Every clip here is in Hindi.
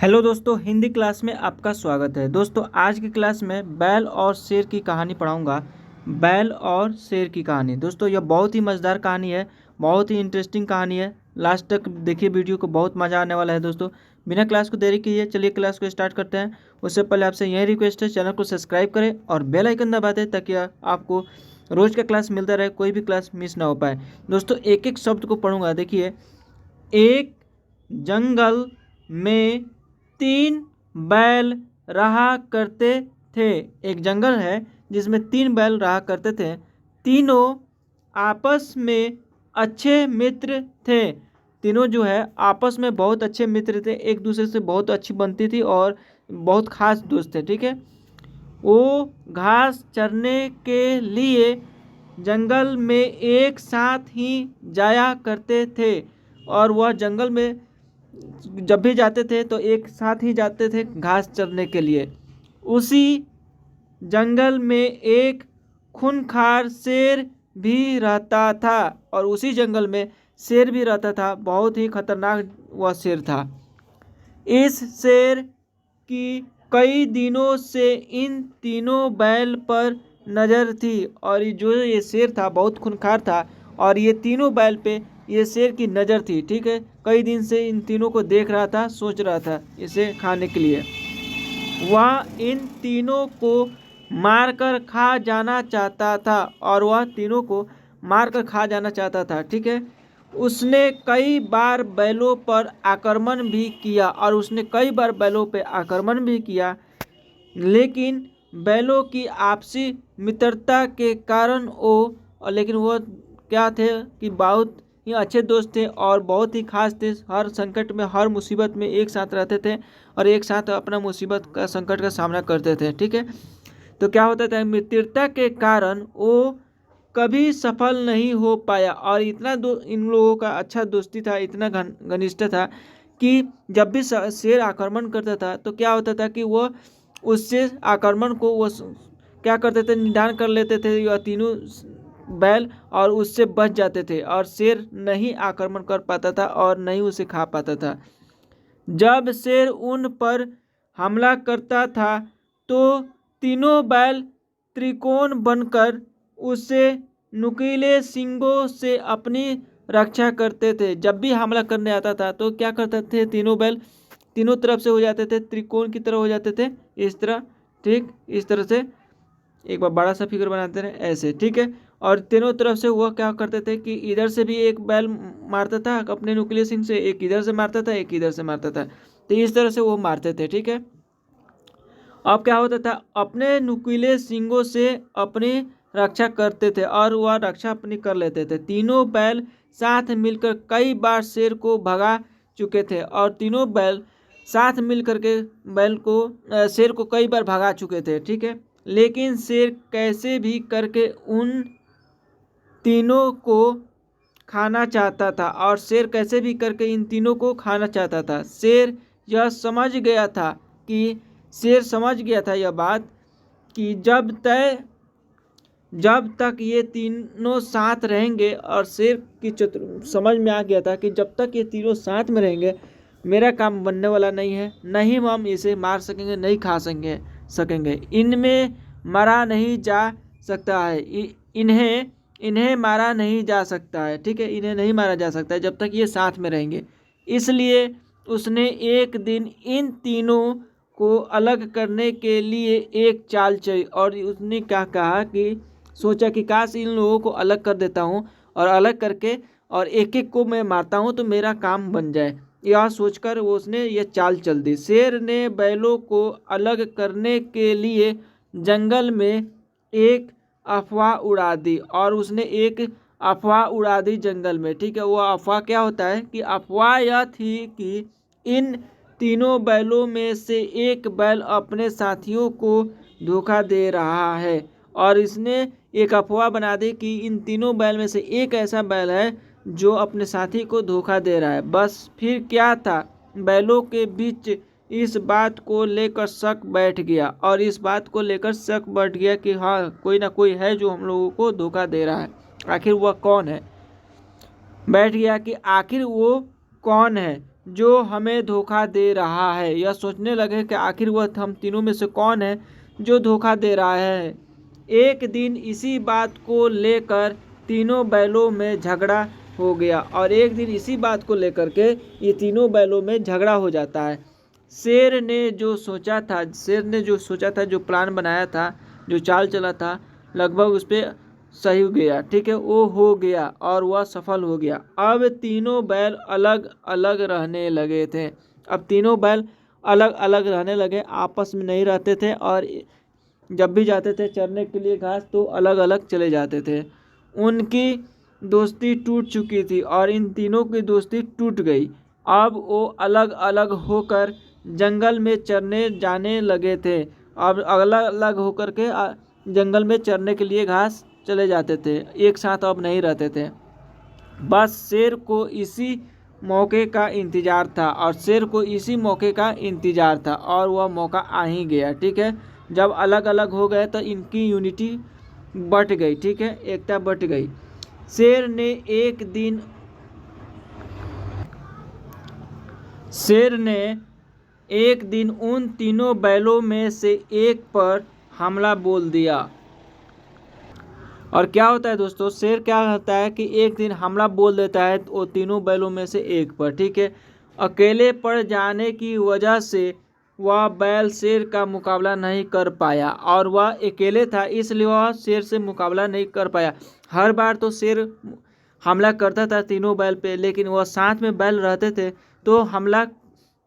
हेलो दोस्तों, हिंदी क्लास में आपका स्वागत है। दोस्तों आज की क्लास में बैल और शेर की कहानी पढ़ाऊंगा। बैल और शेर की कहानी। दोस्तों यह बहुत ही मज़ेदार कहानी है, बहुत ही इंटरेस्टिंग कहानी है। लास्ट तक देखिए वीडियो को, बहुत मज़ा आने वाला है। दोस्तों बिना क्लास को देरी किए चलिए क्लास को स्टार्ट करते हैं। उससे पहले आपसे यही रिक्वेस्ट है, चैनल को सब्सक्राइब करें और बेल आइकन दबा दें ताकि आपको रोज़ का क्लास मिलता रहे, कोई भी क्लास मिस ना हो पाए। दोस्तों एक एक शब्द को पढ़ूंगा। देखिए, एक जंगल में 3 बैल रहा करते थे। एक जंगल है जिसमें 3 बैल रहा करते थे। तीनों आपस में अच्छे मित्र थे। तीनों जो है आपस में बहुत अच्छे मित्र थे, एक दूसरे से बहुत अच्छी बनती थी और बहुत खास दोस्त थे। ठीक है, वो घास चरने के लिए जंगल में एक साथ ही जाया करते थे। और वह जंगल में जब भी जाते थे तो एक साथ ही जाते थे घास चरने के लिए। उसी जंगल में एक खूंखार शेर भी रहता था और उसी जंगल में शेर भी रहता था। बहुत ही खतरनाक वह शेर था। इस शेर की कई दिनों से इन तीनों बैल पर नज़र थी और ये शेर था बहुत खूंखार था और ये तीनों बैल पे ये शेर की नज़र थी। ठीक है, कई दिन से इन तीनों को देख रहा था, सोच रहा था इसे खाने के लिए। वह इन तीनों को मारकर खा जाना चाहता था और वह तीनों को मारकर खा जाना चाहता था। ठीक है, उसने कई बार बैलों पर आक्रमण भी किया और उसने कई बार बैलों पर आक्रमण भी किया, लेकिन बैलों की आपसी मित्रता के कारण वो क्या थे कि बहुत ही अच्छे दोस्त थे और बहुत ही खास थे। हर संकट में, हर मुसीबत में एक साथ रहते थे और एक साथ अपना मुसीबत का, संकट का सामना करते थे। ठीक है, तो क्या होता था, मित्रता के कारण वो कभी सफल नहीं हो पाया और इन लोगों का अच्छा दोस्ती था, इतना घनिष्ठ था कि जब भी शेर आक्रमण करता था तो क्या होता था कि वो उससे आक्रमण को वो क्या करते थे, निदान कर लेते थे यह तीनों बैल और उससे बच जाते थे और शेर नहीं आक्रमण कर पाता था और नहीं उसे खा पाता था। जब शेर उन पर हमला करता था तो तीनों बैल त्रिकोण बनकर उसे नुकीले सींगों से अपनी रक्षा करते थे। जब भी हमला करने आता था तो क्या करते थे, तीनों बैल तीनों तरफ से हो जाते थे, त्रिकोण की तरह हो जाते थे, इस तरह। ठीक, इस तरह से एक बार बड़ा सा फिगर बनाते रहे ऐसे। ठीक है, और तीनों तरफ से वह क्या करते थे कि इधर से भी एक बैल मारता था अपने नुकीले सींग से, एक इधर से मारता था, एक इधर से मारता था। तो इस तरह से वो मारते थे। ठीक है, अब क्या होता था, अपने नुकीले सींगों से अपनी रक्षा करते थे और वह रक्षा अपनी कर लेते थे। तीनों बैल साथ मिलकर कई बार शेर को भगा चुके थे और तीनों बैल साथ मिल करके शेर को कई बार भगा चुके थे। ठीक है, लेकिन शेर कैसे भी करके उन तीनों को खाना चाहता था और शेर कैसे भी करके इन तीनों को खाना चाहता था। शेर समझ गया था यह बात कि जब तक ये तीनों साथ रहेंगे, और शेर की समझ में आ गया था कि जब तक ये तीनों साथ में रहेंगे मेरा काम बनने वाला नहीं है, नहीं हम इसे मार सकेंगे, नहीं खा सकेंगे। इनमें मरा नहीं जा सकता है, इन्हें मारा नहीं जा सकता है। ठीक है, इन्हें नहीं मारा जा सकता है जब तक ये साथ में रहेंगे। इसलिए उसने एक दिन इन तीनों को अलग करने के लिए एक चाल चली और उसने क्या कहा कि सोचा कि काश इन लोगों को अलग कर देता हूँ और अलग करके और एक एक को मैं मारता हूँ तो मेरा काम बन जाए। यह सोचकर उसने ये चाल चल दी। शेर ने बैलों को अलग करने के लिए जंगल में एक अफवाह उड़ा दी और उसने एक अफवाह उड़ा दी जंगल में। ठीक है, वो अफवाह क्या होता है कि अफवाह यह थी कि इन तीनों बैलों में से एक बैल अपने साथियों को धोखा दे रहा है और इसने एक अफवाह बना दी कि इन तीनों बैल में से एक ऐसा बैल है जो अपने साथी को धोखा दे रहा है। बस फिर क्या था, बैलों के बीच इस बात को लेकर शक बैठ गया और इस बात को लेकर शक बैठ गया कि हाँ, कोई ना कोई है जो हम लोगों को धोखा दे रहा है। आखिर वह कौन है, बैठ गया कि आखिर वो कौन है जो हमें धोखा दे रहा है। यह सोचने लगे कि आखिर वह हम तीनों में से कौन है जो धोखा दे रहा है। एक दिन इसी बात को लेकर तीनों बैलों में झगड़ा हो गया और एक दिन इसी बात को लेकर के ये तीनों बैलों में झगड़ा हो जाता है। शेर ने जो सोचा था, जो प्लान बनाया था, जो चाल चला था, लगभग उस पर सही गया। ठीक है, वो हो गया और वह सफल हो गया। अब तीनों बैल अलग अलग रहने लगे थे। अब तीनों बैल अलग अलग रहने लगे, आपस में नहीं रहते थे और जब भी जाते थे चरने के लिए घास तो अलग अलग चले जाते थे। उनकी दोस्ती टूट चुकी थी और इन तीनों की दोस्ती टूट गई। अब वो अलग अलग होकर जंगल में चरने जाने लगे थे। अब अलग अलग होकर के जंगल में चरने के लिए घास चले जाते थे, एक साथ अब नहीं रहते थे। बस शेर को इसी मौके का इंतजार था और वह मौका आ ही गया। ठीक है, जब अलग अलग हो गए तो इनकी यूनिटी बट गई। ठीक है, एकता बट गई। शेर ने एक दिन उन तीनों बैलों में से एक पर हमला बोल दिया। और क्या होता है दोस्तों, शेर क्या होता है कि एक दिन हमला बोल देता है वो तीनों बैलों में से एक पर। ठीक है, अकेले पड़ जाने की वजह से वह बैल शेर का मुकाबला नहीं कर पाया और वह अकेले था, इसलिए वह शेर से मुकाबला नहीं कर पाया। हर बार तो शेर हमला करता था तीनों बैल पे, लेकिन वह साथ में बैल रहते थे तो हमला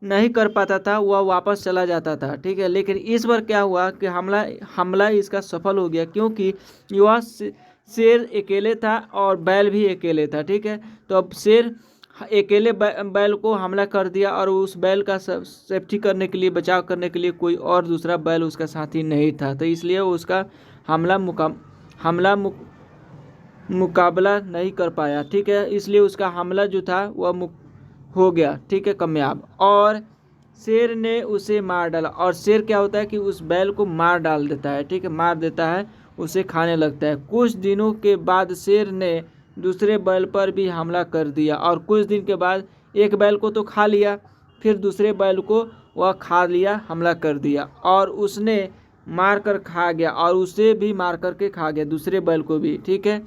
नहीं कर पाता था, वह वापस चला जाता था। ठीक है, लेकिन इस बार क्या हुआ कि हमला इसका सफल हो गया, क्योंकि वह शेर अकेले था और बैल भी अकेले था। ठीक है, तो अब शेर अकेले बैल को हमला कर दिया और उस बैल का सेफ्टी करने के लिए, बचाव करने के लिए कोई और दूसरा बैल उसका साथी नहीं था, तो इसलिए उसका मुकाबला नहीं कर पाया। ठीक है, इसलिए उसका हमला जो था वह हो गया। ठीक है, कामयाब, और शेर ने उसे मार डाला। और शेर क्या होता है कि उस बैल को मार डाल देता है। ठीक है, मार देता है, उसे खाने लगता है। कुछ दिनों के बाद शेर ने दूसरे बैल पर भी हमला कर दिया और कुछ दिन के बाद एक बैल को तो खा लिया, फिर दूसरे बैल को वह खा लिया, हमला कर दिया और उसने मार कर खा गया और उसे भी मार करके खा गया, दूसरे बैल को भी। ठीक है,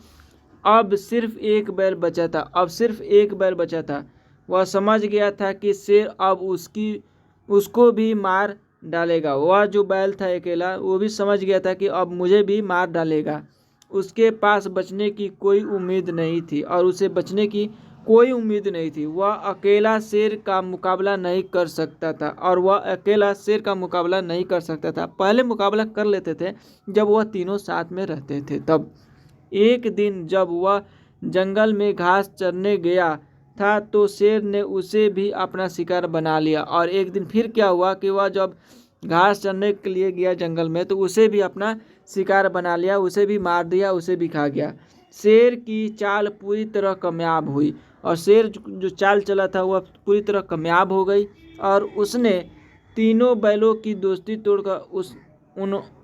अब सिर्फ एक बैल बचा था। वह समझ गया था कि शेर अब उसको भी मार डालेगा। वह जो बैल था अकेला, वो भी समझ गया था कि अब मुझे भी मार डालेगा। उसके पास बचने की कोई उम्मीद नहीं थी वह अकेला शेर का मुकाबला नहीं कर सकता था। पहले मुकाबला कर लेते थे जब वह तीनों साथ में रहते थे तब। एक दिन जब वह जंगल में घास चरने गया था तो शेर ने उसे भी अपना शिकार बना लिया। और एक दिन फिर क्या हुआ कि वह जब घास चरने के लिए गया जंगल में तो उसे भी अपना शिकार बना लिया, उसे भी मार दिया, उसे भी खा गया। शेर की चाल पूरी तरह कामयाब हुई और शेर जो चाल चला था वह पूरी तरह कामयाब हो गई और उसने तीनों बैलों की दोस्ती तोड़कर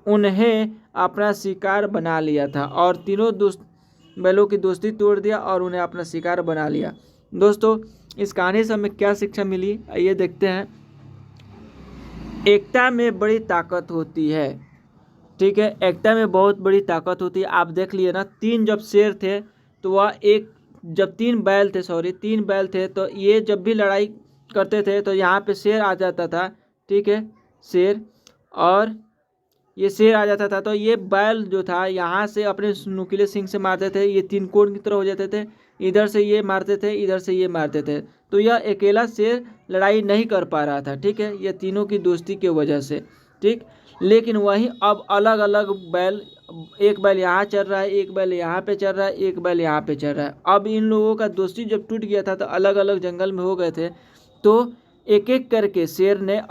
उन्हें अपना शिकार बना लिया था और तीनों बैलों की दोस्ती तोड़ दिया और उन्हें अपना शिकार बना लिया। दोस्तों, इस कहानी से हमें क्या शिक्षा मिली, आइए देखते हैं। एकता में बड़ी ताकत होती है। ठीक है, एकता में बहुत बड़ी ताकत होती है। आप देख लिए ना, जब शेर थे तो वह जब तीन बैल थे तो ये जब भी लड़ाई करते थे तो यहाँ पे शेर आ जाता था। ठीक है, शेर आ जाता था तो ये बैल जो था यहाँ से अपने नुकीले सींग से मारते थे, ये तीन कोण की तरह हो जाते थे, इधर से ये मारते थे, इधर से ये मारते थे, तो यह अकेला शेर लड़ाई नहीं कर पा रहा था। ठीक है, ये तीनों की दोस्ती की वजह से। ठीक, लेकिन वहीं अब अलग अलग बैल, एक बैल यहाँ चल रहा है, एक बैल यहाँ पे चल रहा है, एक बैल यहाँ पे चल रहा है। अब इन लोगों का दोस्ती जब टूट गया था तो अलग अलग जंगल में हो गए थे, तो एक एक करके शेर ने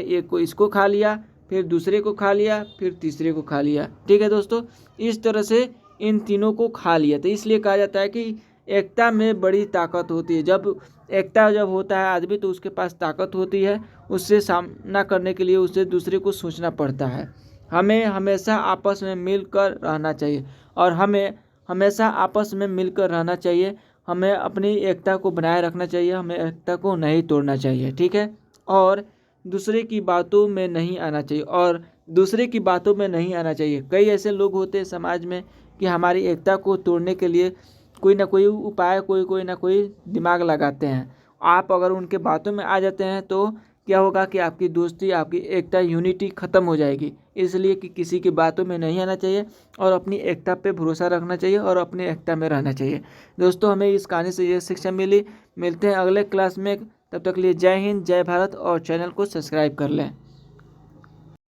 एक को इसको खा लिया, फिर दूसरे को खा लिया, फिर तीसरे को खा लिया। ठीक है दोस्तों, इस तरह से इन तीनों को खा लिया। तो इसलिए कहा जाता है कि एकता में बड़ी ताकत होती है। जब एकता होता है आदमी तो उसके पास ताकत होती है, उससे सामना करने के लिए उसे दूसरे को सोचना पड़ता है। हमें हमेशा आपस में मिलकर रहना चाहिए हमें अपनी एकता को बनाए रखना चाहिए, हमें एकता को नहीं तोड़ना चाहिए, ठीक है। और दूसरे की बातों में नहीं आना चाहिए, और दूसरे की बातों में नहीं आना चाहिए। कई ऐसे लोग होते हैं समाज में कि हमारी एकता को तोड़ने के लिए कोई ना कोई उपाय, कोई ना कोई दिमाग लगाते हैं। आप अगर उनके बातों में आ जाते हैं तो क्या होगा कि आपकी दोस्ती, आपकी एकता, यूनिटी ख़त्म हो जाएगी। इसलिए कि किसी की बातों में नहीं आना चाहिए और अपनी एकता पे भरोसा रखना चाहिए और अपनी एकता में रहना चाहिए। दोस्तों, हमें इस कहानी से ये शिक्षा मिली। मिलते हैं अगले क्लास में, तब तक के लिए जय हिंद, जय भारत, और चैनल को सब्सक्राइब कर लें।